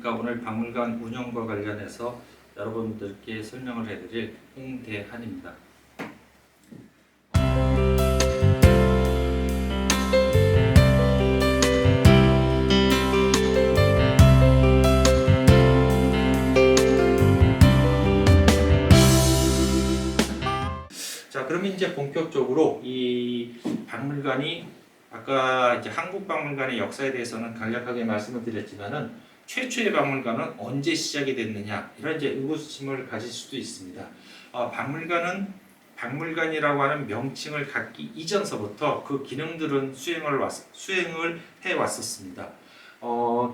안녕하십니까. 오늘 박물관 운영과 관련해서 여러분들께 설명을 해드릴 홍대한입니다. 자, 그러면 이제 본격적으로 이 박물관이 아까 이제 한국박물관의 역사에 대해서는 간략하게 말씀을 드렸지만은 최초의 박물관은 언제 시작이 됐느냐 이런 이제 의구심을 가질 수도 있습니다. 박물관은 박물관이라고 하는 명칭을 갖기 이전서부터 그 기능들은 수행을 해 왔었습니다.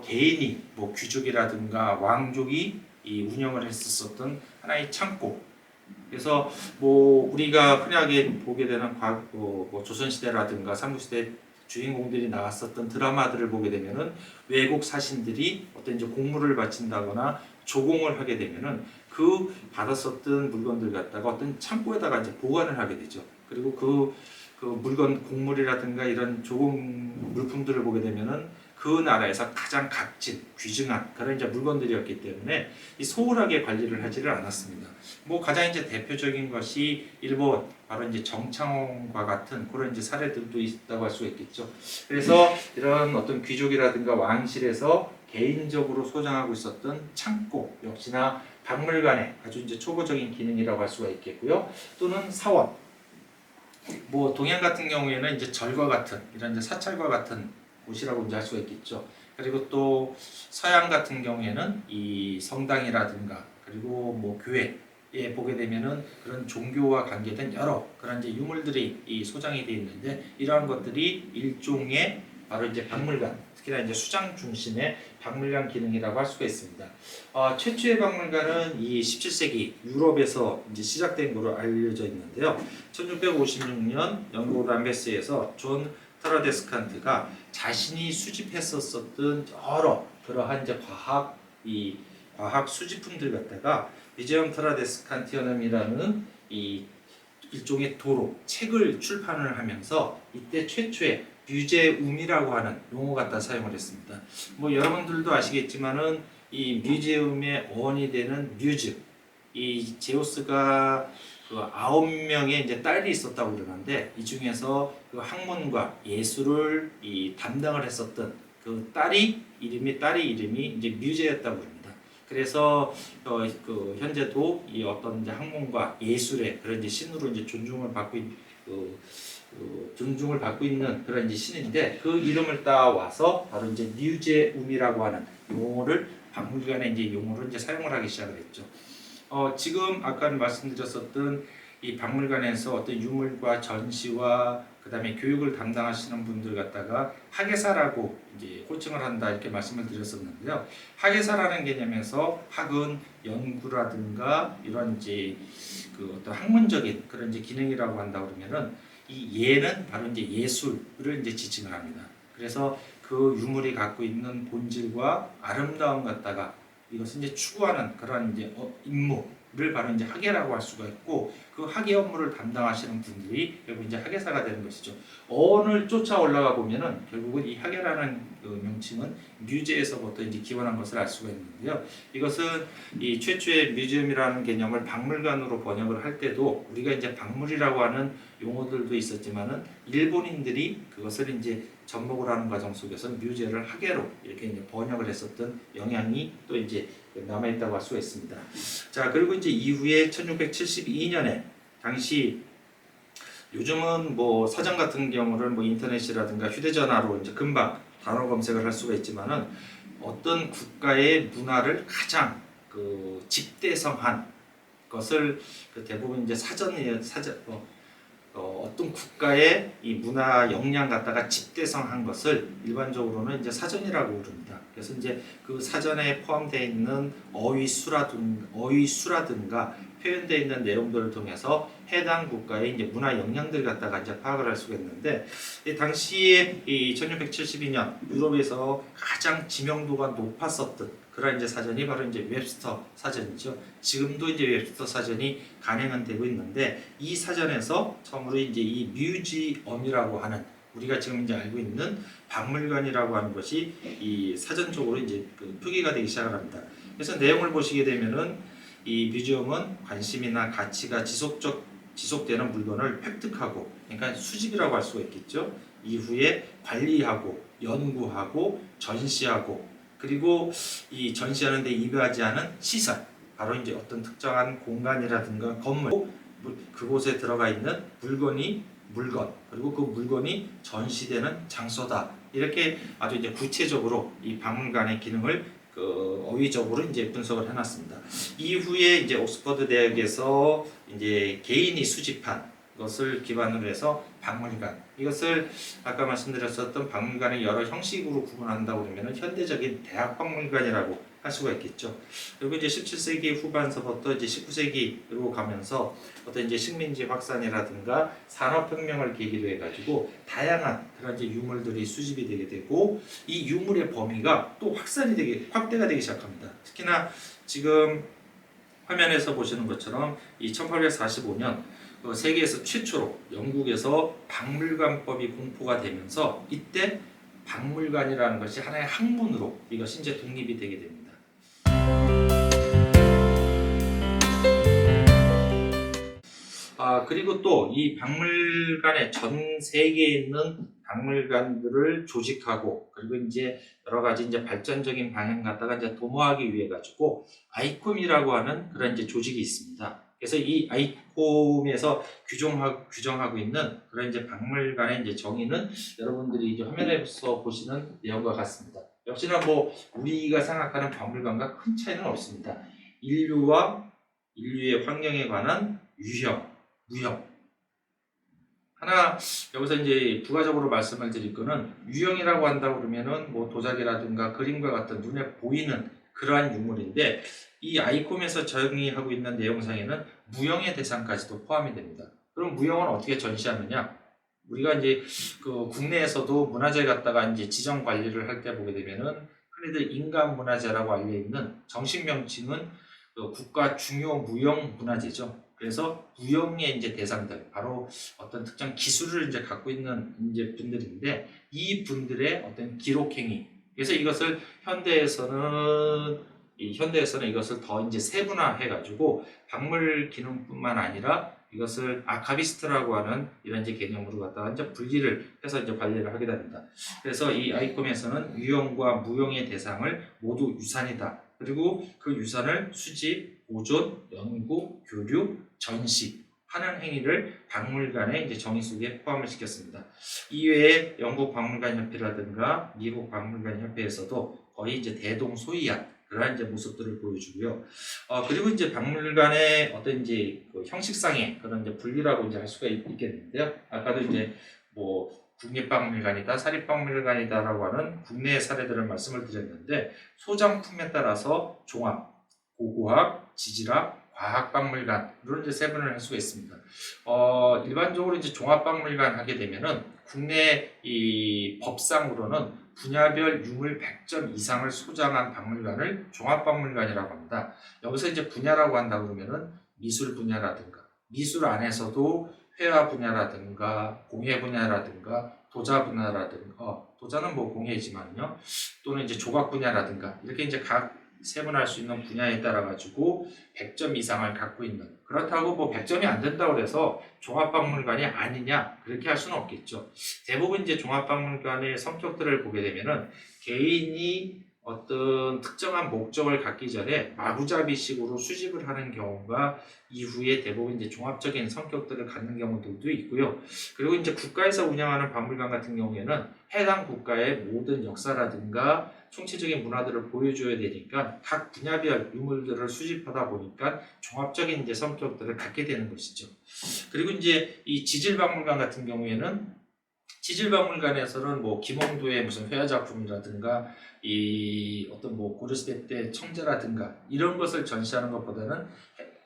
개인이 뭐 귀족이라든가 왕족이 이 운영을 했었던 하나의 창고. 그래서 뭐 우리가 흔하게 보게 되는 뭐 조선시대라든가 삼국시대 주인공들이 나왔었던 드라마들을 보게 되면은 외국 사신들이 어떤 이제 공물을 바친다거나 조공을 하게 되면은 그 받았었던 물건들 갖다가 어떤 창고에다가 이제 보관을 하게 되죠. 그리고 그 물건 공물이라든가 이런 조공 물품들을 보게 되면은 그 나라에서 가장 값진 귀중한 그런 이제 물건들이었기 때문에 이 소홀하게 관리를 하지를 않았습니다. 뭐 가장 이제 대표적인 것이 일본 바로 이제 정창원과 같은 그런 이제 사례들도 있다고 할 수가 있겠죠. 그래서 이런 어떤 귀족이라든가 왕실에서 개인적으로 소장하고 있었던 창고 역시나 박물관의 아주 이제 초보적인 기능이라고 할 수가 있겠고요. 또는 사원. 뭐 동양 같은 경우에는 이제 절과 같은 이런 이제 사찰과 같은 곳이라고 이제 할 수가 있겠죠. 그리고 또 서양 같은 경우에는 이 성당이라든가 그리고 뭐 교회에 보게 되면은 그런 종교와 관계된 여러 그런 이제 유물들이 이 소장이 되어 있는데 이러한 것들이 일종의 바로 이제 박물관, 특히나 이제 수장 중심의 박물관 기능이라고 할 수가 있습니다. 최초의 박물관은 이 17세기 유럽에서 이제 시작된 것으로 알려져 있는데요. 1656년 영국 람베스에서 존 트라데스칸트가 자신이 수집했었던 여러 그러한 이제 과학 수집품들 갖다가 뮤제엄 트라데스칸티엄이라는 이 일종의 도록 책을 출판을 하면서 이때 최초의 뮤제움이라고 하는 용어 갖다 사용을 했습니다. 뭐 여러분들도 아시겠지만은 이 뮤제움의 어원이 되는 뮤즈, 이 제우스가 그 9명의 이제 딸이 있었다고 그러는데 이 중에서 그 학문과 예술을 이 담당을 했었던 그 딸이 이름이 이제 뮤제였다고 합니다. 그래서 그 현재도 이 어떤 이제 학문과 예술의 그런 이제 신으로 이제 존중을 받고 있는 그런 이제 신인데 그 이름을 따와서 바로 이제 뮤제움이라고 하는 용어를 박물관의 이제 용어로 이제 사용을 하기 시작을 했죠. 지금 아까 말씀드렸었던 이 박물관에서 어떤 유물과 전시와 그다음에 교육을 담당하시는 분들 갖다가 학예사라고 이제 호칭을 한다 이렇게 말씀을 드렸었는데요. 학예사라는 개념에서 학은 연구라든가 이런 이제 그 어떤 학문적인 그런 이제 기능이라고 한다 그러면은 이 예는 바로 이제 예술을 이제 지칭을 합니다. 그래서 그 유물이 갖고 있는 본질과 아름다움 갖다가 이것을 이제 추구하는 그런 이제 임무를 바로 이제 학예라고 할 수가 있고 그 학예 업무를 담당하시는 분들이 결국 이제 학예사가 되는 것이죠. 어원을 쫓아 올라가 보면은 결국은 이 학예라는 그 명칭은 뮤제에서부터 이제 기원한 것을 알 수가 있는데요. 이것은 이 최초의 뮤지엄이라는 개념을 박물관으로 번역을 할 때도 우리가 이제 박물이라고 하는 용어들도 있었지만은 일본인들이 그것을 이제 접목을 하는 과정 속에서 뮤제를 학예로 이렇게 이제 번역을 했었던 영향이 또 이제 남아 있다고 할 수가 있습니다. 자, 그리고 이제 이후에 1672년에 당시 요즘은 뭐 사전 같은 경우를 뭐 인터넷이라든가 휴대전화로 이제 금방 단어 검색을 할 수가 있지만은 어떤 국가의 문화를 가장 그 집대성한 것을 그 대부분 이제 어떤 국가의 이 문화 역량 갖다가 집대성한 것을 일반적으로는 이제 사전이라고 부릅니다. 그래서 이제 그 사전에 포함되어 있는 어휘수라든가 표현되어 있는 내용들을 통해서 해당 국가의 이제 문화 역량들 갖다가 이제 파악을 할 수가 있는데 이 당시에 이 1672년 유럽에서 가장 지명도가 높았었던 그런 이제 사전이 바로 이제 웹스터 사전이죠. 지금도 이제 웹스터 사전이 간행은 되고 있는데 이 사전에서 처음으로 이제 이 뮤지엄이라고 하는 우리가 지금 이제 알고 있는 박물관이라고 하는 것이 이 사전적으로 이제 그 표기가 되기 시작을 합니다. 그래서 내용을 보시게 되면은 이 뮤지엄은 관심이나 가치가 지속되는 물건을 획득하고, 그러니까 수집이라고 할 수가 있겠죠. 이후에 관리하고 연구하고 전시하고, 그리고 이 전시하는 데 이바지 않은 시설, 바로 이제 어떤 특정한 공간이라든가 건물, 그곳에 들어가 있는 물건, 그리고 그 물건이 전시되는 장소다. 이렇게 아주 이제 구체적으로 이 박물관의 기능을 어휘적으로 이제 분석을 해놨습니다. 이후에 이제 옥스퍼드 대학에서 이제 개인이 수집한 것을 기반으로 해서 박물관, 이것을 아까 말씀드렸었던 박물관의 여러 형식으로 구분한다고 그러면 현대적인 대학 박물관이라고 할 수가 있겠죠. 그리고 이제 17세기 후반서부터 이제 19세기로 가면서 어떤 이제 식민지 확산이라든가 산업혁명을 계기로 해가지고 다양한 그런 이제 유물들이 수집이 되게 되고, 이 유물의 범위가 또 확대가 되기 시작합니다. 특히나 지금 화면에서 보시는 것처럼 이 1845년 세계에서 최초로 영국에서 박물관법이 공포가 되면서 이때 박물관이라는 것이 하나의 학문으로 이것이 이제 독립이 되게 됩니다. 그리고 또 이 박물관에 전 세계에 있는 박물관들을 조직하고, 그리고 이제 여러 가지 이제 발전적인 방향 갖다가 이제 도모하기 위해 가지고 아이콤이라고 하는 그런 이제 조직이 있습니다. 그래서 이 아이콤에서 규정하고 있는 그런 이제 박물관의 이제 정의는 여러분들이 이제 화면에서 보시는 내용과 같습니다. 역시나 뭐 우리가 생각하는 박물관과 큰 차이는 없습니다. 인류의 환경에 관한 무형. 하나 여기서 이제 부가적으로 말씀을 드릴 거는, 유형이라고 한다고 그러면은 뭐 도자기라든가 그림과 같은 눈에 보이는 그러한 유물인데, 이 아이콤에서 정의하고 있는 내용상에는 무형의 대상까지도 포함이 됩니다. 그럼 무형은 어떻게 전시하느냐? 우리가 이제 그 국내에서도 문화재 갖다가 이제 지정 관리를 할 때 보게 되면은 흔히들 인간 문화재라고 알려 있는 정식 명칭은 국가 중요 무형 문화재죠. 그래서 무형의 이제 대상들, 바로 어떤 특정 기술을 이제 갖고 있는 이제 분들인데, 이 분들의 어떤 기록행위, 그래서 이것을 현대에서는 이것을 더 이제 세분화해가지고 박물 기능뿐만 아니라 이것을 아카비스트라고 하는 이런 이제 개념으로 갖다가 이제 분리를 해서 이제 관리를 하게 됩니다. 그래서 이 아이콤에서는 유형과 무형의 대상을 모두 유산이다. 그리고 그 유산을 수집, 보존, 연구, 교류, 전시하는 행위를 박물관의 이제 정의 속에 포함을 시켰습니다. 이외에 영국 박물관협회라든가 미국 박물관협회에서도 거의 이제 대동소이한 그러한 이제 모습들을 보여주고요. 그리고 이제 박물관의 어떤 이제 그 형식상의 그런 이제 분리라고 이제 할 수가 있겠는데요. 아까도 이제 뭐 국립박물관이다, 사립박물관이다라고 하는 국내의 사례들을 말씀을 드렸는데, 소장품에 따라서 종합, 고고학, 지질학, 과학박물관으로 이제 세분을 할 수가 있습니다. 일반적으로 이제 종합박물관 하게 되면은 국내 이 법상으로는 분야별 유물 100점 이상을 소장한 박물관을 종합박물관이라고 합니다. 여기서 이제 분야라고 한다 그러면은 미술 분야라든가, 미술 안에서도 회화 분야라든가 공예 분야라든가 도자 분야라든가, 도자는 뭐 공예지만요, 또는 이제 조각 분야라든가, 이렇게 이제 각 세분할 수 있는 분야에 따라 가지고 100점 이상을 갖고 있는, 그렇다고 뭐 100점이 안 된다고 해서 종합박물관이 아니냐, 그렇게 할 수는 없겠죠. 대부분 이제 종합박물관의 성격들을 보게 되면은 개인이 어떤 특정한 목적을 갖기 전에 마구잡이식으로 수집을 하는 경우가 이후에 대부분 이제 종합적인 성격들을 갖는 경우들도 있고요. 그리고 이제 국가에서 운영하는 박물관 같은 경우에는 해당 국가의 모든 역사라든가 총체적인 문화들을 보여줘야 되니까 각 분야별 유물들을 수집하다 보니까 종합적인 이제 성격들을 갖게 되는 것이죠. 그리고 이제 이 지질박물관 같은 경우에는, 지질박물관에서는 뭐 김홍도의 무슨 회화 작품이라든가 이 어떤 뭐 고려시대 때 청자라든가 이런 것을 전시하는 것보다는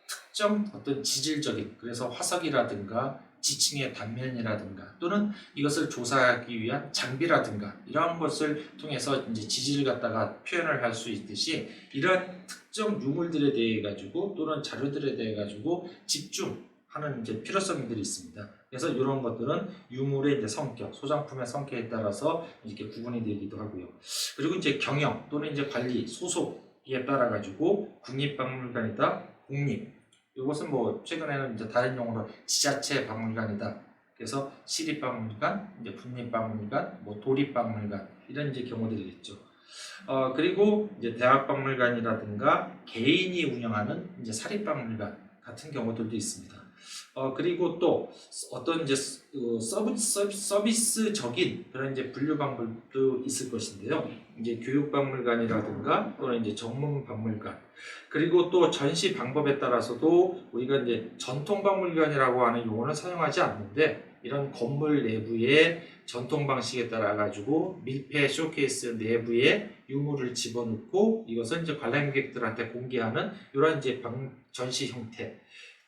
특정 어떤 지질적인, 그래서 화석이라든가 지층의 단면이라든가 또는 이것을 조사하기 위한 장비라든가 이러한 것을 통해서 이제 지질을 갖다가 표현을 할 수 있듯이, 이런 특정 유물들에 대해 가지고 또는 자료들에 대해 가지고 집중하는 이제 필요성들이 있습니다. 그래서 이런 것들은 유물의 이제 성격, 소장품의 성격에 따라서 이렇게 구분이 되기도 하고요. 그리고 이제 경영 또는 이제 관리, 소속에 따라 가지고 국립박물관이다, 공립. 이것은 뭐 최근에는 이제 다른 용어로 지자체 박물관이다. 그래서 시립박물관, 이제 국립박물관, 뭐 도립박물관 이런 이제 경우들이 있죠. 그리고 이제 대학박물관이라든가 개인이 운영하는 이제 사립박물관 같은 경우들도 있습니다. 그리고 또 어떤 이제 서비스적인 그런 이제 분류 방법도 있을 것인데요. 이제 교육박물관이라든가 또는 이제 전문박물관, 그리고 또 전시 방법에 따라서도 우리가 이제 전통박물관이라고 하는 용어는 사용하지 않는데, 이런 건물 내부의 전통 방식에 따라 가지고 밀폐 쇼케이스 내부에 유물을 집어넣고 이것을 이제 관람객들한테 공개하는 이런 이제 전시 형태,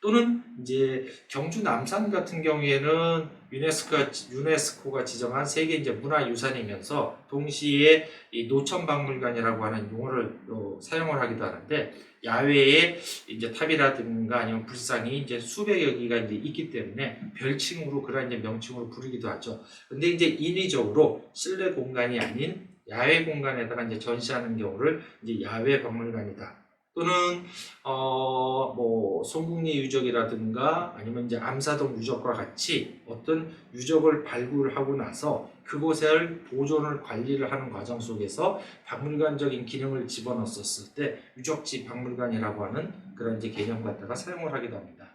또는 이제 경주 남산 같은 경우에는 유네스코가 지정한 세계 이제 문화유산이면서 동시에 이 노천박물관이라고 하는 용어를 사용을 하기도 하는데, 야외에 이제 탑이라든가 아니면 불상이 이제 수백여 개가 이제 있기 때문에 별칭으로 그런 이제 명칭으로 부르기도 하죠. 근데 이제 인위적으로 실내 공간이 아닌 야외 공간에다가 이제 전시하는 경우를 이제 야외 박물관이다. 또는 뭐 송국리 유적이라든가 아니면 이제 암사동 유적과 같이 어떤 유적을 발굴하고 나서 그곳을 보존을 관리를 하는 과정 속에서 박물관적인 기능을 집어넣었을 때 유적지 박물관이라고 하는 그런 이제 개념 갖다가 사용을 하기도 합니다.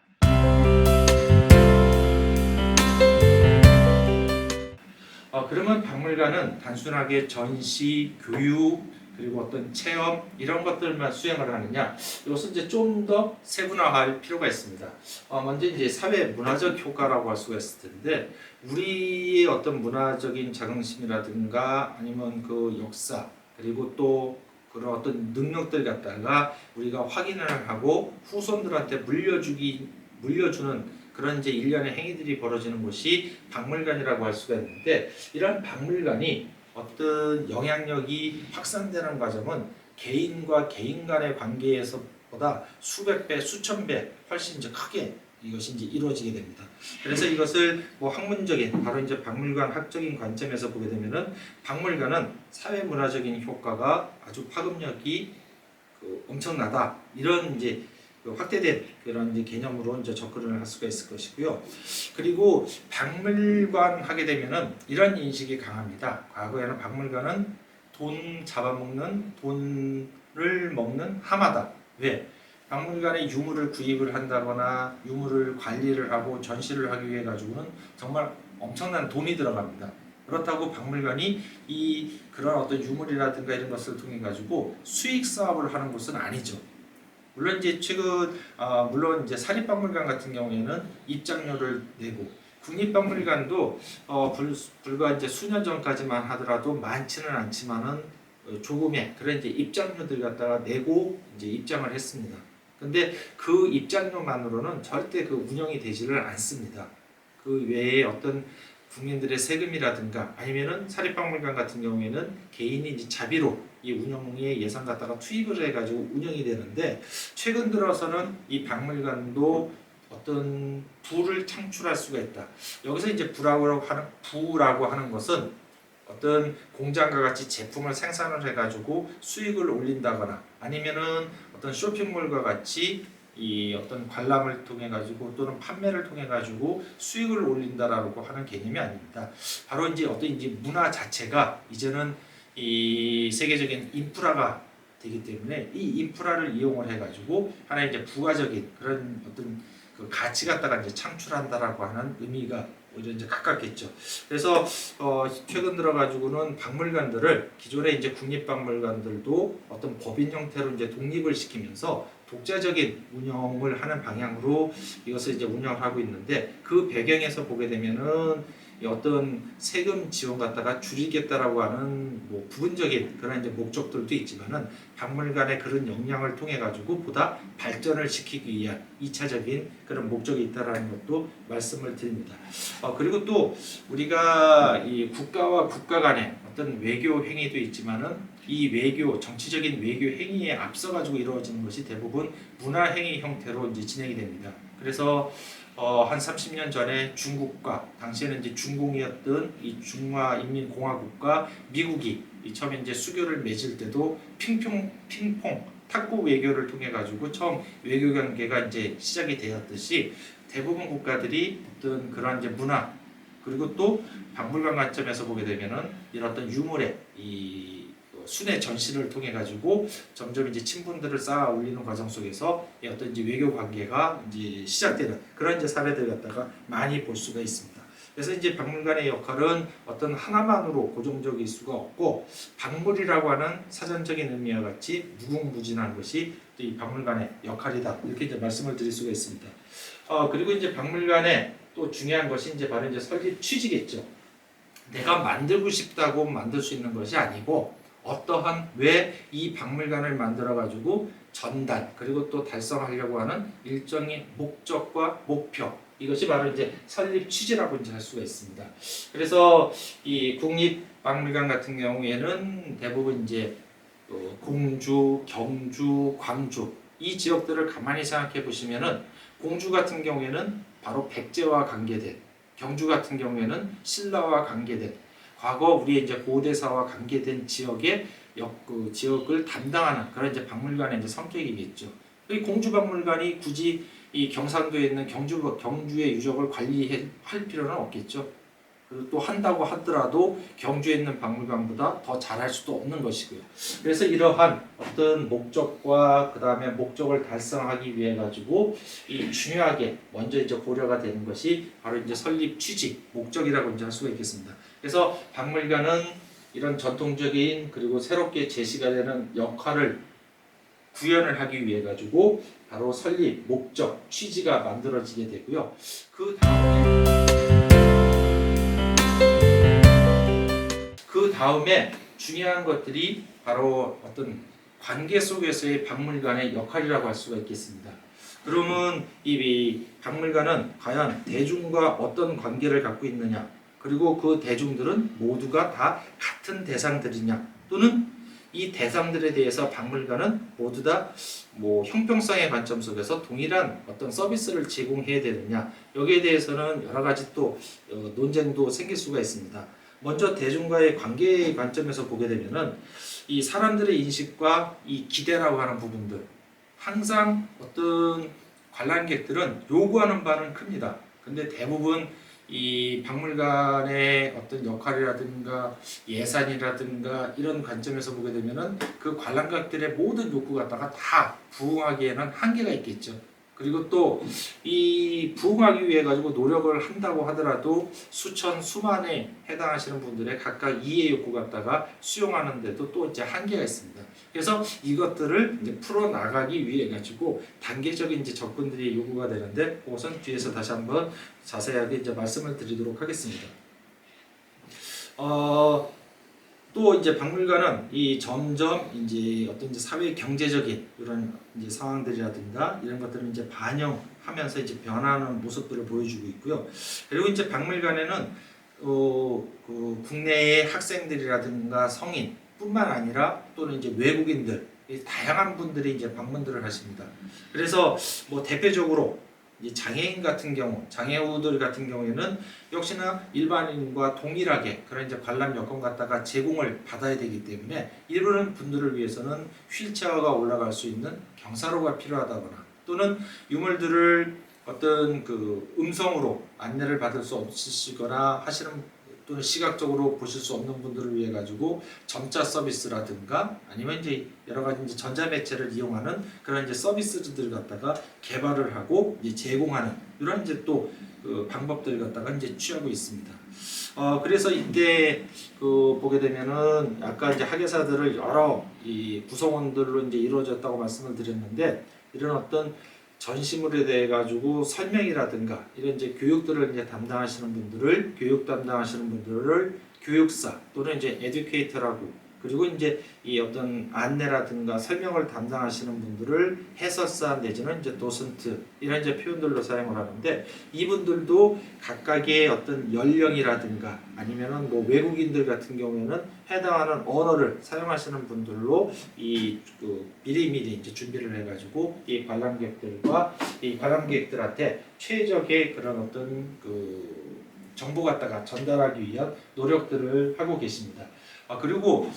그러면 박물관은 단순하게 전시, 교육, 그리고 어떤 체험 이런 것들만 수행을 하느냐? 이것은 이제 좀 더 세분화할 필요가 있습니다. 먼저 이제 사회 문화적 효과라고 할 수가 있을 텐데, 우리의 어떤 문화적인 자긍심이라든가 아니면 그 역사, 그리고 또 그런 어떤 능력들 갖다가 우리가 확인을 하고 후손들한테 물려주는 그런 이제 일련의 행위들이 벌어지는 곳이 박물관이라고 할 수가 있는데, 이런 박물관이 어떤 영향력이 확산되는 과정은 개인과 개인 간의 관계에서보다 수백 배, 수천 배 훨씬 이제 크게 이것이 이제 이루어지게 됩니다. 그래서 이것을 뭐 학문적인, 바로 이제 박물관 학적인 관점에서 보게 되면은 박물관은 사회 문화적인 효과가 아주 파급력이 엄청나다, 이런 이제 확대된 그런 이제 개념으로 이제 접근을 할 수가 있을 것이고요. 그리고 박물관 하게 되면은 이런 인식이 강합니다. 과거에는 박물관은 돈 잡아먹는, 돈을 먹는 하마다. 왜? 박물관에 유물을 구입을 한다거나 유물을 관리를 하고 전시를 하기 위해 가지고는 정말 엄청난 돈이 들어갑니다. 그렇다고 박물관이 그런 어떤 유물이라든가 이런 것을 통해 가지고 수익 사업을 하는 곳은 아니죠. 물론 이제 물론 이제 사립박물관 같은 경우에는 입장료를 내고, 국립박물관도 불과 이제 수년 전까지만 하더라도 많지는 않지만은 조금의 그런 이제 입장료들 갖다가 내고 이제 입장을 했습니다. 근데 그 입장료만으로는 절대 그 운영이 되지를 않습니다. 그 외에 어떤 국민들의 세금이라든가 아니면은 사립박물관 같은 경우에는 개인이 이제 자비로 이 운영에 예산 갖다가 투입을 해가지고 운영이 되는데, 최근 들어서는 이 박물관도 어떤 부를 창출할 수가 있다. 여기서 이제 부라고 하는 것은 어떤 공장과 같이 제품을 생산을 해가지고 수익을 올린다거나 아니면은 어떤 쇼핑몰과 같이 이 어떤 관람을 통해 가지고 또는 판매를 통해 가지고 수익을 올린다라고 하는 개념이 아닙니다. 바로 이제 어떤 이제 문화 자체가 이제는 이 세계적인 인프라가 되기 때문에 이 인프라를 이용을 해 가지고 하나의 이제 부가적인 그런 어떤 그 가치 갖다가 이제 창출한다라고 하는 의미가 오히려 이제 가깝겠죠. 그래서 최근 들어 가지고는 박물관들을, 기존의 이제 국립박물관들도 어떤 법인 형태로 이제 독립을 시키면서 독자적인 운영을 하는 방향으로 이것을 이제 운영을 하고 있는데, 그 배경에서 보게 되면은 어떤 세금 지원 갖다가 줄이겠다라고 하는 뭐 부분적인 그런 이제 목적들도 있지만은 박물관의 그런 역량을 통해 가지고 보다 발전을 시키기 위한 2차적인 그런 목적이 있다라는 것도 말씀을 드립니다. 그리고 또 우리가 이 국가와 국가 간의 어떤 외교 행위도 있지만은 이 정치적인 외교 행위에 앞서 가지고 이루어지는 것이 대부분 문화 행위 형태로 이제 진행이 됩니다. 그래서 한 30년 전에 중국과 당시에는 이제 중공이었던 이 중화인민공화국과 미국이 처음에 이제 수교를 맺을 때도 핑퐁 탁구 외교를 통해 가지고 처음 외교 관계가 이제 시작이 되었듯이 대부분 국가들이 어떤 그런 이제 문화 그리고 또 박물관 관점에서 보게 되면은 이런 어떤 유물의 이 순회 전시를 통해 가지고 점점 이제 친분들을 쌓아 올리는 과정 속에서 어떤 이제 외교 관계가 이제 시작되는 그런 이제 사례들 갖다가 많이 볼 수가 있습니다. 그래서 이제 박물관의 역할은 어떤 하나만으로 고정적일 수가 없고 박물이라고 하는 사전적인 의미와 같이 무궁무진한 것이 이 박물관의 역할이다 이렇게 이제 말씀을 드릴 수가 있습니다. 그리고 이제 박물관의 또 중요한 것이 이제 바로 이제 설립 취지겠죠. 내가 만들고 싶다고 만들 수 있는 것이 아니고 어떠한 왜 이 박물관을 만들어 가지고 전달 그리고 또 달성하려고 하는 일정의 목적과 목표 이것이 바로 이제 설립 취지라고 이제 할 수가 있습니다. 그래서 이 국립박물관 같은 경우에는 대부분 이제 공주, 경주, 광주 이 지역들을 가만히 생각해 보시면은 공주 같은 경우에는 바로 백제와 관계된, 경주 같은 경우에는 신라와 관계된 과거 우리의 이제 고대사와 관계된 지역의 그 지역을 담당하는 그런 이제 박물관의 이제 성격이겠죠. 이 공주박물관이 굳이 이 경상도에 있는 경주의 유적을 관리할 필요는 없겠죠. 그리고 또 한다고 하더라도 경주에 있는 박물관보다 더 잘할 수도 없는 것이고요. 그래서 이러한 어떤 목적과 그 다음에 목적을 달성하기 위해 가지고 이 중요하게 먼저 이제 고려가 되는 것이 바로 이제 설립 취지, 목적이라고 이제 할 수가 있겠습니다. 그래서 박물관은 이런 전통적인 그리고 새롭게 제시가 되는 역할을 구현을 하기 위해 가지고 바로 설립, 목적, 취지가 만들어지게 되고요. 그 다음에 중요한 것들이 바로 어떤 관계 속에서의 박물관의 역할이라고 할 수가 있겠습니다. 그러면 이 박물관은 과연 대중과 어떤 관계를 갖고 있느냐 그리고 그 대중들은 모두가 다 같은 대상들이냐 또는 이 대상들에 대해서 박물관은 모두 다 뭐 형평성의 관점 속에서 동일한 어떤 서비스를 제공해야 되느냐 여기에 대해서는 여러 가지 또 논쟁도 생길 수가 있습니다. 먼저 대중과의 관계의 관점에서 보게 되면은 이 사람들의 인식과 이 기대라고 하는 부분들 항상 어떤 관람객들은 요구하는 바는 큽니다. 근데 대부분 이 박물관의 어떤 역할이라든가 예산이라든가 이런 관점에서 보게 되면은 그 관람객들의 모든 요구 갖다가 다 부응하기에는 한계가 있겠죠. 그리고 또 이 부응하기 위해 가지고 노력을 한다고 하더라도 수천 수만에 해당하시는 분들의 각각 이해 욕구 갖다가 수용하는데도 또 이제 한계가 있습니다. 그래서 이것들을 이제 풀어 나가기 위해 가지고 단계적인 이제 접근들이 요구가 되는데 그것은 뒤에서 다시 한번 자세하게 이제 말씀을 드리도록 하겠습니다. 또 이제 박물관은 이 점점 이제 어떤 이제 사회 경제적인 이런 이제 상황들이라든가 이런 것들을 이제 반영하면서 이제 변화하는 모습들을 보여주고 있고요. 그리고 이제 박물관에는 그 국내의 학생들이라든가 성인뿐만 아니라 또는 이제 외국인들 다양한 분들이 이제 방문들을 하십니다. 그래서 뭐 대표적으로 장애인 같은 경우, 장애우들 같은 경우에는 역시나 일반인과 동일하게 그런 이제 관람 여건 갖다가 제공을 받아야 되기 때문에 이런 분들을 위해서는 휠체어가 올라갈 수 있는 경사로가 필요하다거나 또는 유물들을 어떤 그 음성으로 안내를 받을 수 없으시거나 하시는 또는 시각적으로 보실 수 없는 분들을 위해 가지고 점자 서비스라든가 아니면 이제 여러 가지 이제 전자매체를 이용하는 그런 이제 서비스들 갖다가 개발을 하고 이제 제공하는 이런 이제 또 그 방법들 갖다가 이제 취하고 있습니다. 그래서 이때 그 보게 되면은 아까 이제 학예사들을 여러 이 구성원들로 이제 이루어졌다고 말씀을 드렸는데 이런 어떤 전시물에 대해 가지고 설명이라든가 이런 이제 교육들을 이제 담당하시는 분들을 교육 담당하시는 분들을 교육사 또는 이제 에듀케이터라고 그리고 이제 이 어떤 안내라든가 설명을 담당하시는 분들을 해설사 내지는 이제 도슨트 이런 이제 표현들로 사용을 하는데, 이분들도 각각의 어떤 연령이라든가 아니면은 뭐 외국인들 같은 경우에는 해당하는 언어를 사용하시는 분들로 미리미리 이제 준비를 해가지고 이 관람객들한테 최적의 그런 어떤 정보 갖다가 전달하기 위한 노력들을 하고 계십니다. 그리고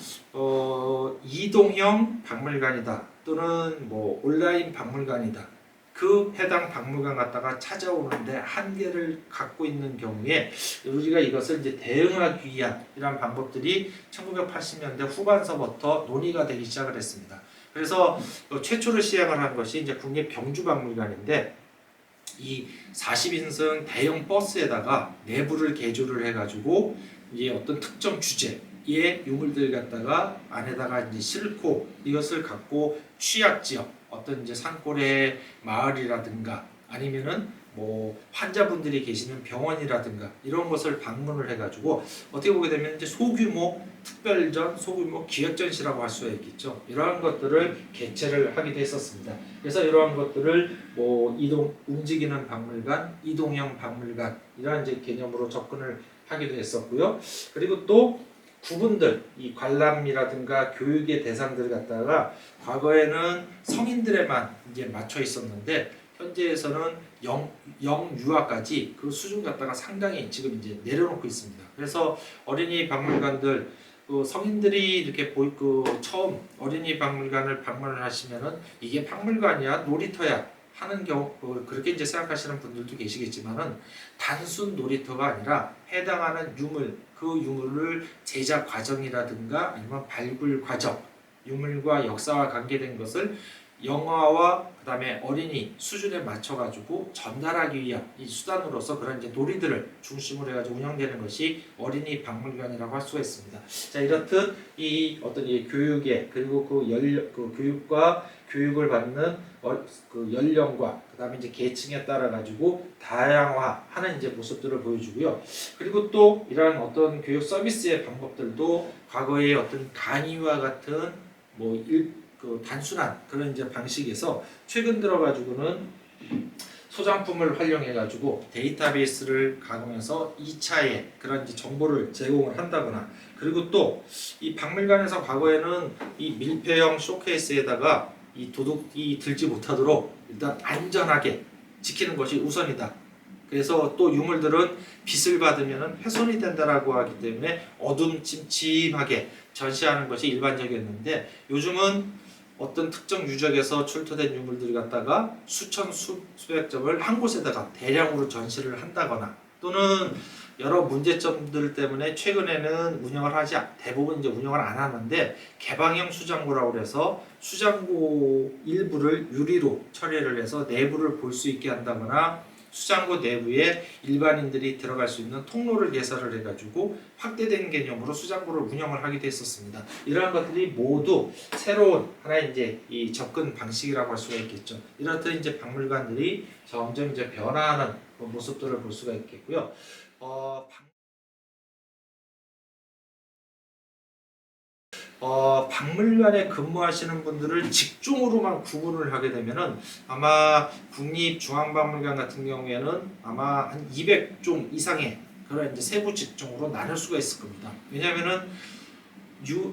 이동형 박물관이다 또는 뭐 온라인 박물관이다, 그 해당 박물관 갖다가 찾아오는데 한계를 갖고 있는 경우에 우리가 이것을 이제 대응하기 위한 이런 방법들이 1980년대 후반서부터 논의가 되기 시작을 했습니다. 그래서 최초로 시행을 한 것이 이제 국립병주박물관인데, 이 40인승 대형 버스에다가 내부를 개조를 해가지고 이제 어떤 특정 주제의 유물들 갖다가 안에다가 이제 싣고 이것을 갖고 취약 지역, 어떤 이제 산골의 마을이라든가 아니면은 뭐 환자분들이 계시는 병원이라든가 이런 것을 방문을 해가지고 어떻게 보게 되면 이제 소규모 특별전, 소규모 기획전시라고 할 수가 있겠죠. 이러한 것들을 개최를 하기도 했었습니다. 그래서 이러한 것들을 뭐 움직이는 박물관, 이동형 박물관 이러한 이제 개념으로 접근을 하기도 했었고요. 그리고 또 구분들, 이 관람이라든가 교육의 대상들 갖다가 과거에는 성인들에만 이제 맞춰 있었는데, 현재에서는 영유아까지 그 수준 갖다가 상당히 지금 이제 내려놓고 있습니다. 그래서 어린이 박물관들, 성인들이 이렇게 처음 어린이 박물관을 방문을 하시면은 이게 박물관이야, 놀이터야 하는 경우 그렇게 이제 생각하시는 분들도 계시겠지만은, 단순 놀이터가 아니라 해당하는 유물, 그 유물을 제작 과정이라든가 아니면 발굴 과정, 유물과 역사와 관계된 것을 영화와 그다음에 어린이 수준에 맞춰 가지고 전달하기 위한 이 수단으로서 그런 이제 놀이들을 중심으로 해가지고 운영되는 것이 어린이 박물관이라고 할 수가 있습니다. 자, 이렇듯 이 어떤 이 교육에, 그리고 그 교육과 교육을 받는 그 연령과 그다음에 이제 계층에 따라 가지고 다양화하는 이제 모습들을 보여주고요. 그리고 또 이러한 어떤 교육 서비스의 방법들도 과거의 어떤 강의와 같은 단순한 그런 이제 방식에서 최근 들어 가지고는 소장품을 활용해 가지고 데이터베이스를 가공해서 2차의 그런 이제 정보를 제공을 한다거나, 그리고 또 이 박물관에서 과거에는 이 밀폐형 쇼케이스에다가 이 도둑이 들지 못하도록 일단 안전하게 지키는 것이 우선이다. 그래서 또 유물들은 빛을 받으면 훼손이 된다라고 하기 때문에 어둠침침하게 전시하는 것이 일반적이었는데, 요즘은 어떤 특정 유적에서 출토된 유물들을 갖다가 수백 점을 한 곳에다가 대량으로 전시를 한다거나, 또는 여러 문제점들 때문에 최근에는 대부분 이제 운영을 안 하는데, 개방형 수장고라고 해서 수장고 일부를 유리로 처리를 해서 내부를 볼 수 있게 한다거나, 수장고 내부에 일반인들이 들어갈 수 있는 통로를 개설을 해가지고 확대된 개념으로 수장고를 운영을 하기도 했었습니다. 이러한 것들이 모두 새로운 하나의 이제 이 접근 방식이라고 할 수가 있겠죠. 이렇듯 이제 박물관들이 점점 이제 변화하는 모습들을 볼 수가 있겠고요. 박물관에 근무하시는 분들을 직종으로만 구분을 하게 되면은 아마 국립중앙박물관 같은 경우에는 아마 한 200종 이상의 그런 이제 세부 직종으로 나눌 수가 있을 겁니다. 왜냐하면은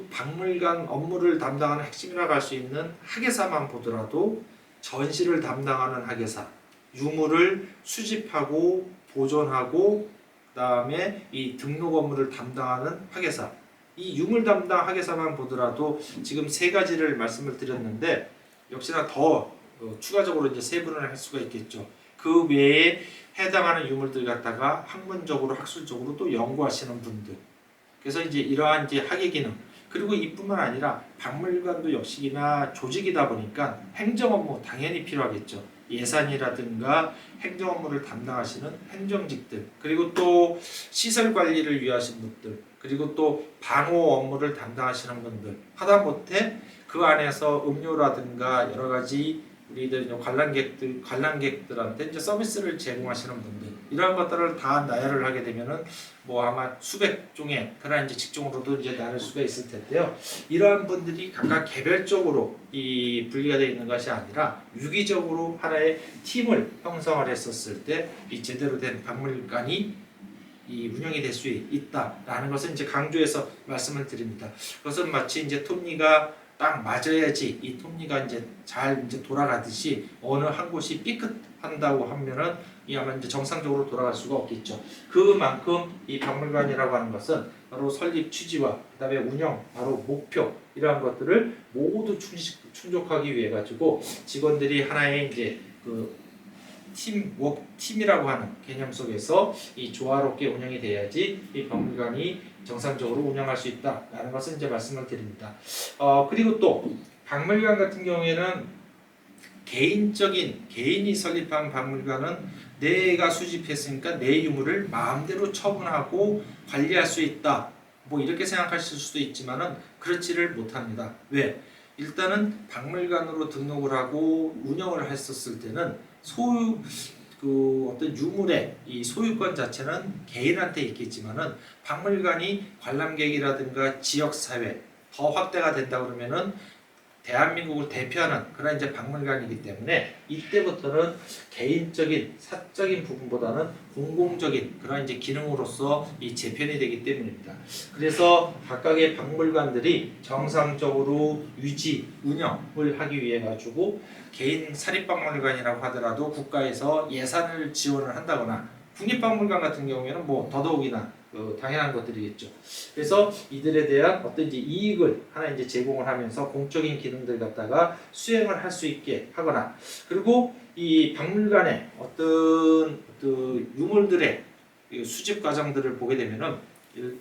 박물관 업무를 담당하는 핵심이라고 할 수 있는 학예사만 보더라도 전시를 담당하는 학예사, 유물을 수집하고 보존하고 그다음에 이 등록 업무를 담당하는 학예사, 이 유물 담당 학예사만 보더라도 지금 세 가지를 말씀을 드렸는데, 역시나 더 추가적으로 이제 세분을 할 수가 있겠죠. 그 외에 해당하는 유물들 갖다가 학문적으로 학술적으로 또 연구하시는 분들, 그래서 이제 이러한 이제 학예 기능, 그리고 이뿐만 아니라 박물관도 역시나 조직이다 보니까 행정 업무 당연히 필요하겠죠. 예산이라든가 행정 업무를 담당하시는 행정직들, 그리고 또 시설 관리를 위하신 분들, 그리고 또 방호 업무를 담당하시는 분들, 하다못해 그 안에서 음료라든가 여러 가지 우리들 관람객들한테 이제 서비스를 제공하시는 분들, 이러한 것들을 다 나열을 하게 되면은 뭐 아마 수백 종의 그런 이제 직종으로도 이제 나눌 수가 있을 텐데요. 이러한 분들이 각각 개별적으로 이 분리가 되어 있는 것이 아니라 유기적으로 하나의 팀을 형성을 했었을 때 이 제대로 된 박물관이 이 운영이 될 수 있다라는 것을 이제 강조해서 말씀을 드립니다. 그것은 마치 이제 톱니가 딱 맞아야지 이 톱니가 이제 잘 이제 돌아가듯이 어느 한 곳이 삐끗한다고 하면은 이 아마 이제 정상적으로 돌아갈 수가 없겠죠. 그만큼 이 박물관이라고 하는 것은 바로 설립 취지와 그다음에 운영, 바로 목표 이러한 것들을 모두 충족하기 위해 가지고 직원들이 하나의 이제 그 팀이라고 하는 개념 속에서 이 조화롭게 운영이 돼야지 이 박물관이 정상적으로 운영할 수 있다라는 것을 이제 말씀을 드립니다. 그리고 또 박물관 같은 경우에는 개인이 설립한 박물관은 내가 수집했으니까 내 유물을 마음대로 처분하고 관리할 수 있다. 뭐 이렇게 생각하실 수도 있지만은 그렇지를 못합니다. 왜? 일단은 박물관으로 등록을 하고 운영을 했었을 때는 어떤 유물의 이 소유권 자체는 개인한테 있겠지만은 박물관이 관람객이라든가 지역 사회 더 확대가 된다 그러면은 대한민국을 대표하는 그런 이제 박물관이기 때문에 이때부터는 개인적인 사적인 부분보다는 공공적인 그런 이제 기능으로서 이 재편이 되기 때문입니다. 그래서 각각의 박물관들이 정상적으로 유지 운영을 하기 위해 가지고 개인 사립박물관이라고 하더라도 국가에서 예산을 지원을 한다거나 국립박물관 같은 경우에는 뭐 더더욱이나 당연한 것들이겠죠. 그래서 이들에 대한 어떤 이제 이익을 하나 이제 제공을 하면서 공적인 기능들 갖다가 수행을 할 수 있게 하거나, 그리고 이 박물관의 어떤 그 유물들의 수집 과정들을 보게 되면은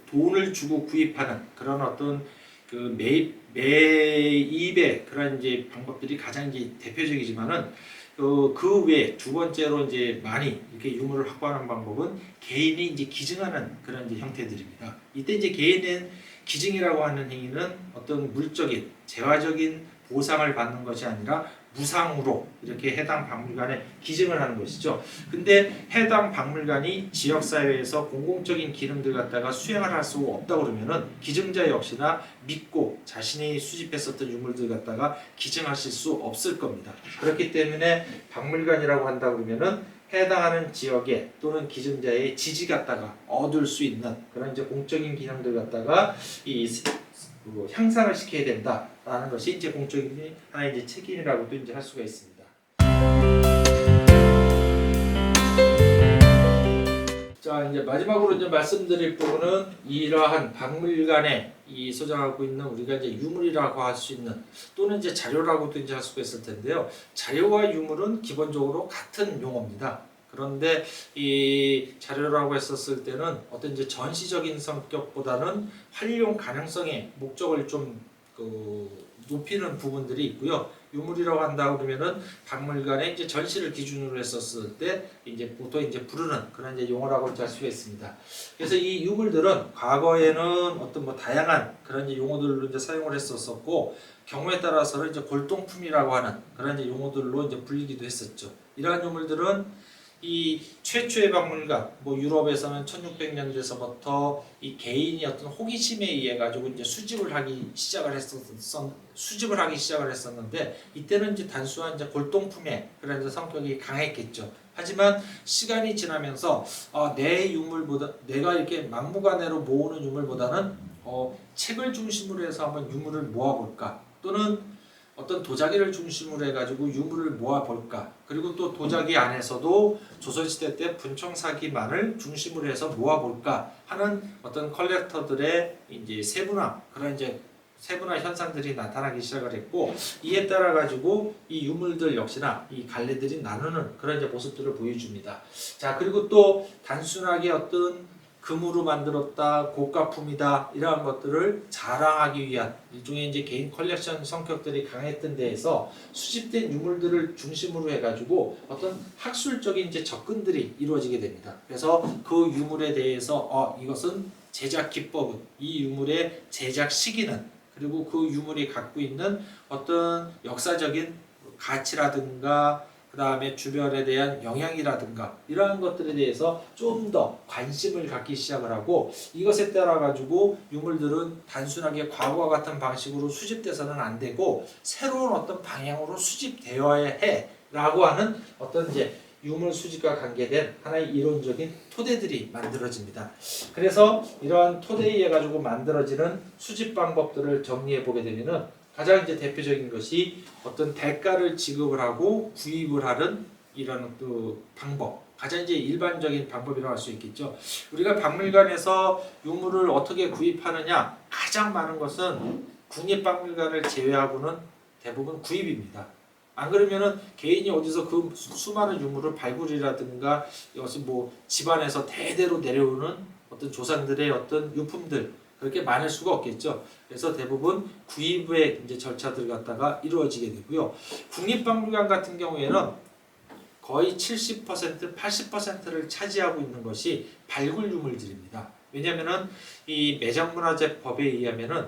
돈을 주고 구입하는 그런 어떤 그 매입의 그런 이제 방법들이 가장 이제 대표적이지만은 그 외에 두 번째로 이제 많이 이렇게 유물을 확보하는 방법은 개인이 이제 기증하는 그런 이제 형태들입니다. 이때 이제 개인은 기증이라고 하는 행위는 어떤 물적인 재화적인 보상을 받는 것이 아니라 무상으로 이렇게 해당 박물관에 기증을 하는 것이죠. 근데 해당 박물관이 지역사회에서 공공적인 기능들 갖다가 수행을 할 수 없다 그러면은 기증자 역시나 믿고 자신이 수집했었던 유물들 갖다가 기증하실 수 없을 겁니다. 그렇기 때문에 박물관이라고 한다 그러면은 해당하는 지역에 또는 기증자의 지지 갖다가 얻을 수 있는 그런 이제 공적인 기능들 갖다가 향상을 시켜야 된다라는 것이 이제 공적인 하나의 이제 책임이라고도 이제 할 수가 있습니다. 자, 이제 마지막으로 이제 말씀드릴 부분은 이러한 박물관에 이 소장하고 있는 우리가 이제 유물이라고 할 수 있는 또는 이제 자료라고도 이제 할 수가 있을 텐데요. 자료와 유물은 기본적으로 같은 용어입니다. 그런데 이 자료라고 했었을 때는 어떤 이제 전시적인 성격보다는 활용 가능성의 목적을 좀 높이는 부분들이 있고요. 유물이라고 한다 그러면은 박물관에 이제 전시를 기준으로 했었을 때 이제 보통 이제 부르는 그런 이제 용어라고 할 수가 있습니다. 그래서 이 유물들은 과거에는 어떤 뭐 다양한 그런 이제 용어들로 이제 사용을 했었고 경우에 따라서는 이제 골동품이라고 하는 그런 이제 용어들로 이제 불리기도 했었죠. 이러한 유물들은 이 최초의 박물관, 뭐 유럽에서는 1600년대서부터 이 개인이 어떤 호기심에 의해 가지고 이제 수집을 하기 시작을 했었는데 이때는 이제 단순한 이제 골동품의 그런 이제 성격이 강했겠죠. 하지만 시간이 지나면서 내 유물보다 내가 이렇게 막무가내로 모으는 유물보다는 책을 중심으로 해서 한번 유물을 모아볼까, 또는 어떤 도자기를 중심으로 해가지고 유물을 모아볼까, 그리고 또 도자기 안에서도 조선시대 때 분청사기만을 중심으로 해서 모아볼까 하는 어떤 컬렉터들의 이제 그런 이제 세분화 현상들이 나타나기 시작을 했고, 이에 따라 가지고 이 유물들 역시나 이 갈래들이 나누는 그런 이제 모습들을 보여줍니다. 자, 그리고 또 단순하게 어떤 금으로 만들었다, 고가품이다 이러한 것들을 자랑하기 위한 일종의 이제 개인 컬렉션 성격들이 강했던 데에서 수집된 유물들을 중심으로 해가지고 어떤 학술적인 이제 접근들이 이루어지게 됩니다. 그래서 그 유물에 대해서 이것은 제작 기법은, 이 유물의 제작 시기는, 그리고 그 유물이 갖고 있는 어떤 역사적인 가치라든가 그 다음에 주변에 대한 영향이라든가 이러한 것들에 대해서 좀 더 관심을 갖기 시작을 하고, 이것에 따라 가지고 유물들은 단순하게 과거와 같은 방식으로 수집돼서는 안 되고 새로운 어떤 방향으로 수집되어야 해 라고 하는 어떤 이제 유물 수집과 관계된 하나의 이론적인 토대들이 만들어집니다. 그래서 이러한 토대에 의해 가지고 만들어지는 수집 방법들을 정리해 보게 되면은 가장 이제 대표적인 것이 어떤 대가를 지급을 하고 구입을 하는 이런 그 방법, 가장 이제 일반적인 방법이라고 할 수 있겠죠. 우리가 박물관에서 유물을 어떻게 구입하느냐, 가장 많은 것은 국립박물관을 제외하고는 대부분 구입입니다. 안 그러면은 개인이 어디서 그 수많은 유물을 발굴이라든가 이것이 뭐 집안에서 대대로 내려오는 어떤 조상들의 어떤 유품들, 그렇게 많을 수가 없겠죠. 그래서 대부분 구입의 이제 절차들 갖다가 이루어지게 되고요. 국립박물관 같은 경우에는 거의 70%, 80%를 차지하고 있는 것이 발굴 유물들입니다. 왜냐하면은 이 매장문화재법에 의하면은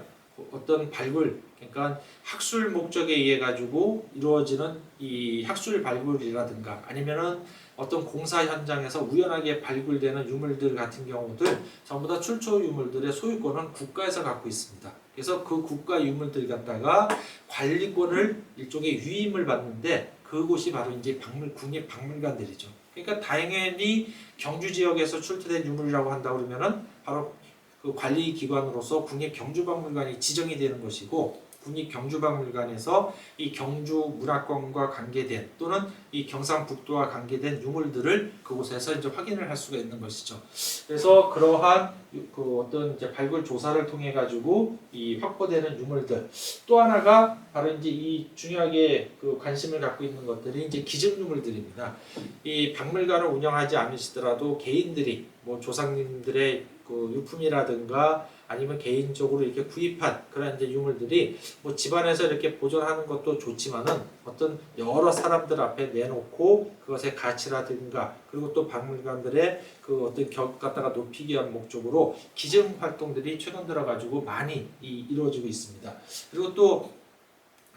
어떤 발굴, 그러니까 학술 목적에 의해 가지고 이루어지는 이 학술 발굴이라든가 아니면은 어떤 공사 현장에서 우연하게 발굴되는 유물들 같은 경우들 전부 다 출처 유물들의 소유권은 국가에서 갖고 있습니다. 그래서 그 국가 유물들 갖다가 관리권을 일종의 위임을 받는데, 그곳이 바로 이제 국립 박물관들이죠. 그러니까 당연히 경주 지역에서 출토된 유물이라고 한다 그러면은 바로 그 관리 기관으로서 국립경주박물관이 지정이 되는 것이고, 국립경주박물관에서 이 경주 문화권과 관계된 또는 이 경상북도와 관계된 유물들을 그곳에서 이제 확인을 할 수가 있는 것이죠. 그래서 그러한 그 어떤 이제 발굴 조사를 통해 가지고 이 확보되는 유물들, 또 하나가 바로 이제 이 중요하게 그 관심을 갖고 있는 것들이 이제 기증 유물들입니다. 이 박물관을 운영하지 않으시더라도 개인들이 뭐 조상님들의 그 유품이라든가 아니면 개인적으로 이렇게 구입한 그런 이제 유물들이 뭐 집안에서 이렇게 보존하는 것도 좋지만은 어떤 여러 사람들 앞에 내놓고 그것의 가치라든가 그리고 또 박물관들의 그 어떤 격 갖다가 높이기 위한 목적으로 기증 활동들이 최근 들어 가지고 많이 이루어지고 있습니다. 그리고 또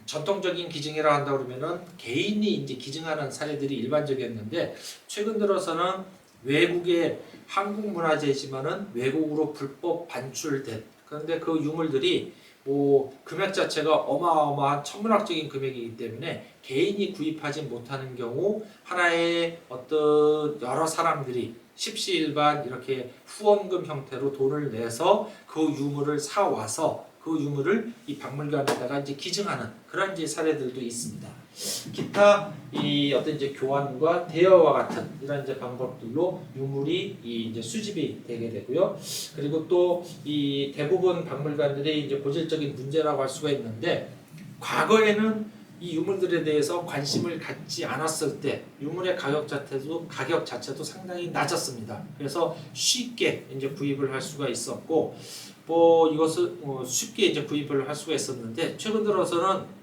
전통적인 기증이라 한다 그러면은 개인이 이제 기증하는 사례들이 일반적이었는데, 최근 들어서는 외국의 한국 문화재지만은 외국으로 불법 반출된, 그런데 그 유물들이 뭐 금액 자체가 어마어마한 천문학적인 금액이기 때문에 개인이 구입하지 못하는 경우 하나의 어떤 여러 사람들이 십시일반 이렇게 후원금 형태로 돈을 내서 그 유물을 사 와서 그 유물을 이 박물관에다가 이제 기증하는 그런 이제 사례들도 있습니다. 기타 이 어떤 이제 교환과 대여와 같은 이런 이제 방법들로 유물이 이제 수집이 되게 되고요. 그리고 또 이 대부분 박물관들이 이제 본질적인 문제라고 할 수가 있는데, 과거에는 이 유물들에 대해서 관심을 갖지 않았을 때 유물의 가격 자체도 상당히 낮았습니다. 그래서 쉽게 이제 구입을 할 수가 있었고, 뭐 이것을 쉽게 이제 구입을 할 수가 있었는데, 최근 들어서는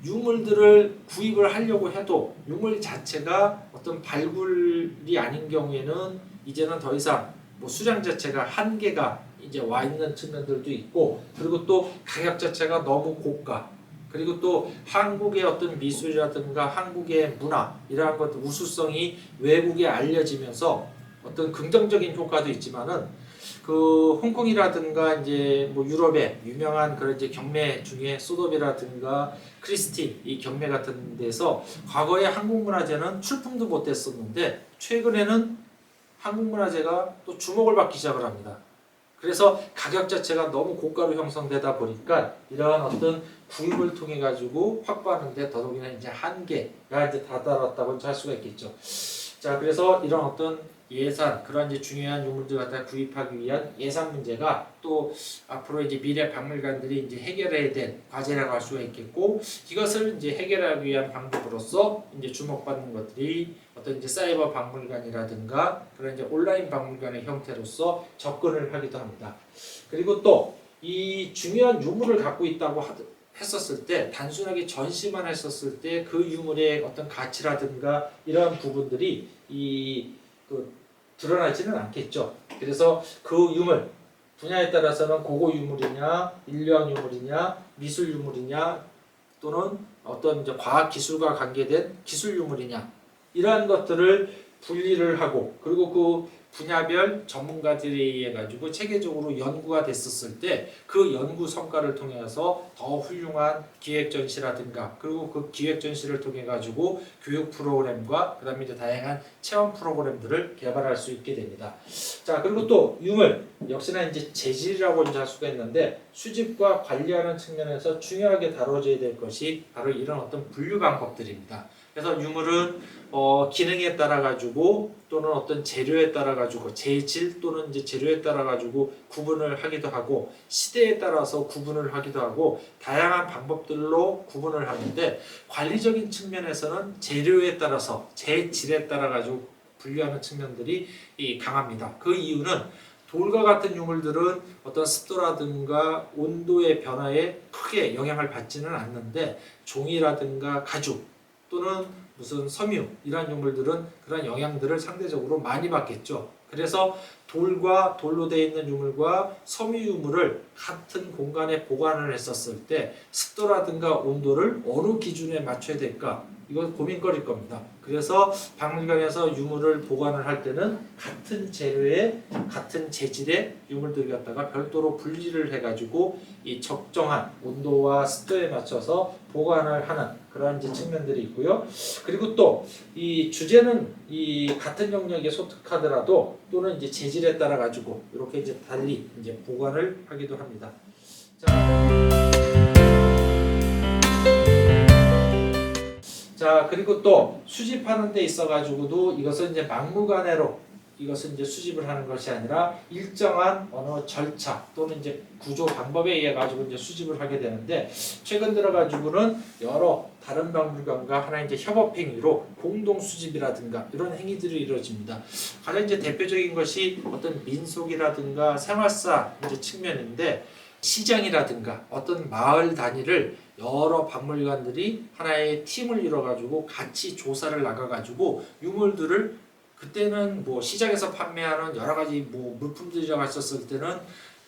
유물들을 구입을 하려고 해도 유물 자체가 어떤 발굴이 아닌 경우에는 이제는 더 이상 뭐 수량 자체가 한계가 이제 와 있는 측면들도 있고, 그리고 또 가격 자체가 너무 고가, 그리고 또 한국의 어떤 미술이라든가 한국의 문화 이러한 것 우수성이 외국에 알려지면서 어떤 긍정적인 효과도 있지만은 그 홍콩이라든가 이제 뭐 유럽의 유명한 그런 이제 경매 중에 소돔이라든가 크리스티 이 경매 같은 데서 과거에 한국 문화재는 출품도 못했었는데 최근에는 한국 문화재가 또 주목을 받기 시작을 합니다. 그래서 가격 자체가 너무 고가로 형성되다 보니까 이러한 어떤 구입을 통해 가지고 확보하는데 더더욱이나 이제 한계가 이제 다다랐다고 할 수가 있겠죠. 자, 그래서 이런 어떤 예산, 그런 이제 중요한 유물들 갖다 구입하기 위한 예산 문제가 또 앞으로 이제 미래 박물관들이 이제 해결해야 될 과제라고 할 수가 있겠고, 이것을 이제 해결하기 위한 방법으로서 이제 주목받는 것들이 어떤 이제 사이버 박물관이라든가 그런 이제 온라인 박물관의 형태로서 접근을 하기도 합니다. 그리고 또 이 중요한 유물을 갖고 있다고 했었을 때, 단순하게 전시만 했었을 때 그 유물의 어떤 가치라든가 이러한 부분들이 드러나지는 않겠죠. 그래서 그 유물 분야에 따라서는 고고 유물이냐, 인류학 유물이냐, 미술 유물이냐, 또는 어떤 이제 과학 기술과 관계된 기술 유물이냐, 이러한 것들을 분리를 하고, 그리고 그 분야별 전문가들에 의해 가지고 체계적으로 연구가 됐었을 때 그 연구 성과를 통해서 더 훌륭한 기획 전시라든가, 그리고 그 기획 전시를 통해 가지고 교육 프로그램과 그다음에 이제 다양한 체험 프로그램들을 개발할 수 있게 됩니다. 자, 그리고 또 유물 역시나 이제 재질이라고 이제 할 수가 있는데, 수집과 관리하는 측면에서 중요하게 다뤄져야 될 것이 바로 이런 어떤 분류 방법들입니다. 그래서 유물은 기능에 따라 가지고 또는 어떤 재료에 따라 가지고 재질 또는 이제 재료에 따라 가지고 구분을 하기도 하고, 시대에 따라서 구분을 하기도 하고, 다양한 방법들로 구분을 하는데, 관리적인 측면에서는 재료에 따라서 재질에 따라 가지고 분류하는 측면들이 강합니다. 그 이유는 돌과 같은 유물들은 어떤 습도라든가 온도의 변화에 크게 영향을 받지는 않는데, 종이라든가 가죽 또는 무슨 섬유 이러한 유물들은 그런 영향들을 상대적으로 많이 받겠죠. 그래서 돌과 돌로 되어 있는 유물과 섬유 유물을 같은 공간에 보관을 했었을 때 습도라든가 온도를 어느 기준에 맞춰야 될까, 이건 고민거리일 겁니다. 그래서 박물관에서 유물을 보관을 할 때는 같은 재료에 같은 재질의 유물들 갖다가 별도로 분리를 해가지고 이 적정한 온도와 습도에 맞춰서 보관을 하는 그런 이제 측면들이 있고요. 그리고 또 이 주제는 이 같은 영역에 소득하더라도 또는 이제 재질에 따라 가지고 이렇게 이제 달리 이제 보관을 하기도 합니다. 자, 그리고 또 수집하는 데 있어 가지고도 이것은 이제 막무가내로 이것은 이제 수집을 하는 것이 아니라 일정한 어느 절차 또는 이제 구조 방법에 의해 가지고 이제 수집을 하게 되는데, 최근 들어 가지고는 여러 다른 박물관과 하나 이제 협업 행위로 공동 수집이라든가 이런 행위들이 이루어집니다. 가장 이제 대표적인 것이 어떤 민속이라든가 생활사 이제 측면인데, 시장이라든가 어떤 마을 단위를 여러 박물관들이 하나의 팀을 이뤄 가지고 같이 조사를 나가 가지고 유물들을, 그때는 뭐 시장에서 판매하는 여러 가지 뭐 물품들이라고 했었을 때는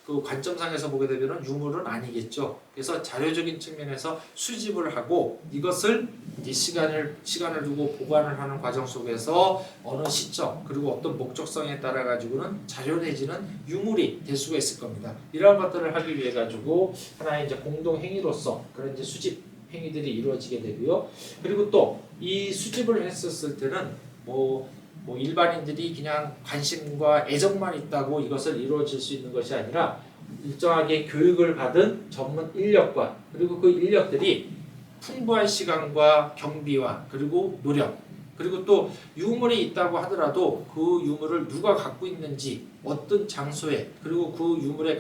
그 관점상에서 보게 되면 유물은 아니겠죠. 그래서 자료적인 측면에서 수집을 하고 이것을 이제 시간을 두고 보관을 하는 과정 속에서 어느 시점 그리고 어떤 목적성에 따라 가지고는 자료 내지는 유물이 될 수가 있을 겁니다. 이러한 것들을 하기 위해 가지고 하나의 이제 공동 행위로서 그런 이제 수집 행위들이 이루어지게 되고요. 그리고 또 이 수집을 했었을 때는 뭐 일반인들이 그냥 관심과 애정만 있다고 이것을 이루어질 수 있는 것이 아니라 일정하게 교육을 받은 전문 인력과, 그리고 그 인력들이 풍부한 시간과 경비와 그리고 노력, 그리고 또 유물이 있다고 하더라도 그 유물을 누가 갖고 있는지, 어떤 장소에, 그리고 그 유물에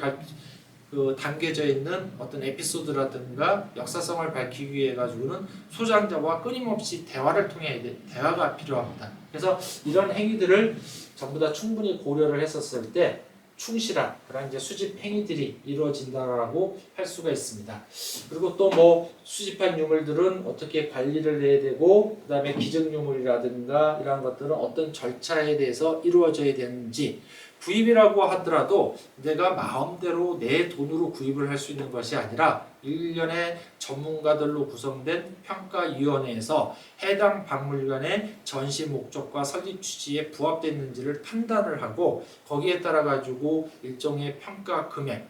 담겨져 있는 어떤 에피소드라든가 역사성을 밝히기 위해 가지고는 소장자와 끊임없이 대화를 통해 대화가 필요합니다. 그래서 이런 행위들을 전부 다 충분히 고려를 했었을 때 충실한 그런 이제 수집 행위들이 이루어진다라고 할 수가 있습니다. 그리고 또 뭐 수집한 유물들은 어떻게 관리를 해야 되고, 그다음에 기증 유물이라든가 이러한 것들은 어떤 절차에 대해서 이루어져야 되는지, 구입이라고 하더라도 내가 마음대로 내 돈으로 구입을 할 수 있는 것이 아니라 일련의 전문가들로 구성된 평가위원회에서 해당 박물관의 전시 목적과 설립 취지에 부합됐는지를 판단을 하고, 거기에 따라 가지고 일종의 평가 금액,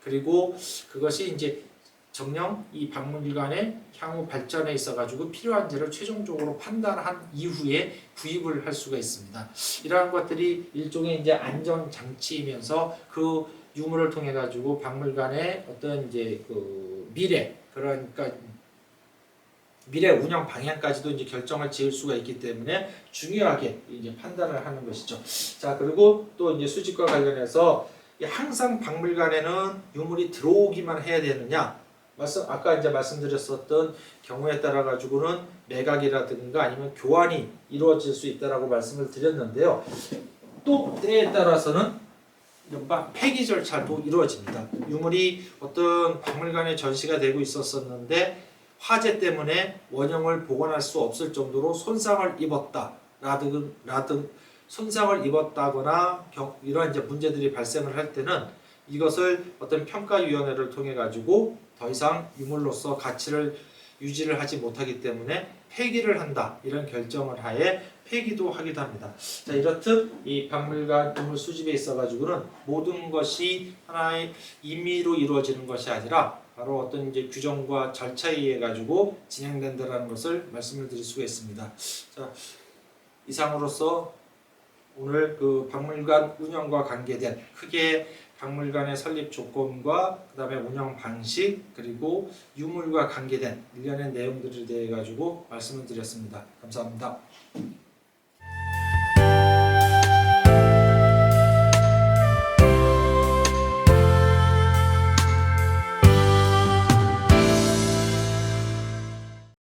그리고 그것이 이제 정녕 이 박물관의 향후 발전에 있어 가지고 필요한지를 최종적으로 판단한 이후에 구입을 할 수가 있습니다. 이러한 것들이 일종의 이제 안전 장치이면서 그 유물을 통해 가지고 박물관의 어떤 이제 그 미래, 그러니까 미래 운영 방향까지도 이제 결정을 지을 수가 있기 때문에 중요하게 이제 판단을 하는 것이죠. 자, 그리고 또 이제 수집과 관련해서 항상 박물관에는 유물이 들어오기만 해야 되느냐? 아까 이제 말씀드렸었던 경우에 따라 가지고는 매각이라든가 아니면 교환이 이루어질 수 있다라고 말씀을 드렸는데요. 또 때에 따라서는 이른바 폐기 절차도 이루어집니다. 유물이 어떤 박물관에 전시가 되고 있었었는데 화재 때문에 원형을 복원할 수 없을 정도로 손상을 입었다거나 이런 이제 문제들이 발생을 할 때는 이것을 어떤 평가위원회를 통해 가지고 더 이상 유물로서 가치를 유지를 하지 못하기 때문에 폐기를 한다 이런 결정을 하에 폐기도 하기도 합니다. 자, 이렇듯 이 박물관 유물 수집에 있어 가지고는 모든 것이 하나의 임의로 이루어지는 것이 아니라 바로 어떤 이제 규정과 절차에 의해 가지고 진행된다라는 것을 말씀을 드릴 수가 있습니다. 자, 이상으로서 오늘 그 박물관 운영과 관계된 크게 박물관의 설립 조건과 그 다음에 운영 방식 그리고 유물과 관계된 일련의 내용들에 대해 가지고 말씀을 드렸습니다. 감사합니다.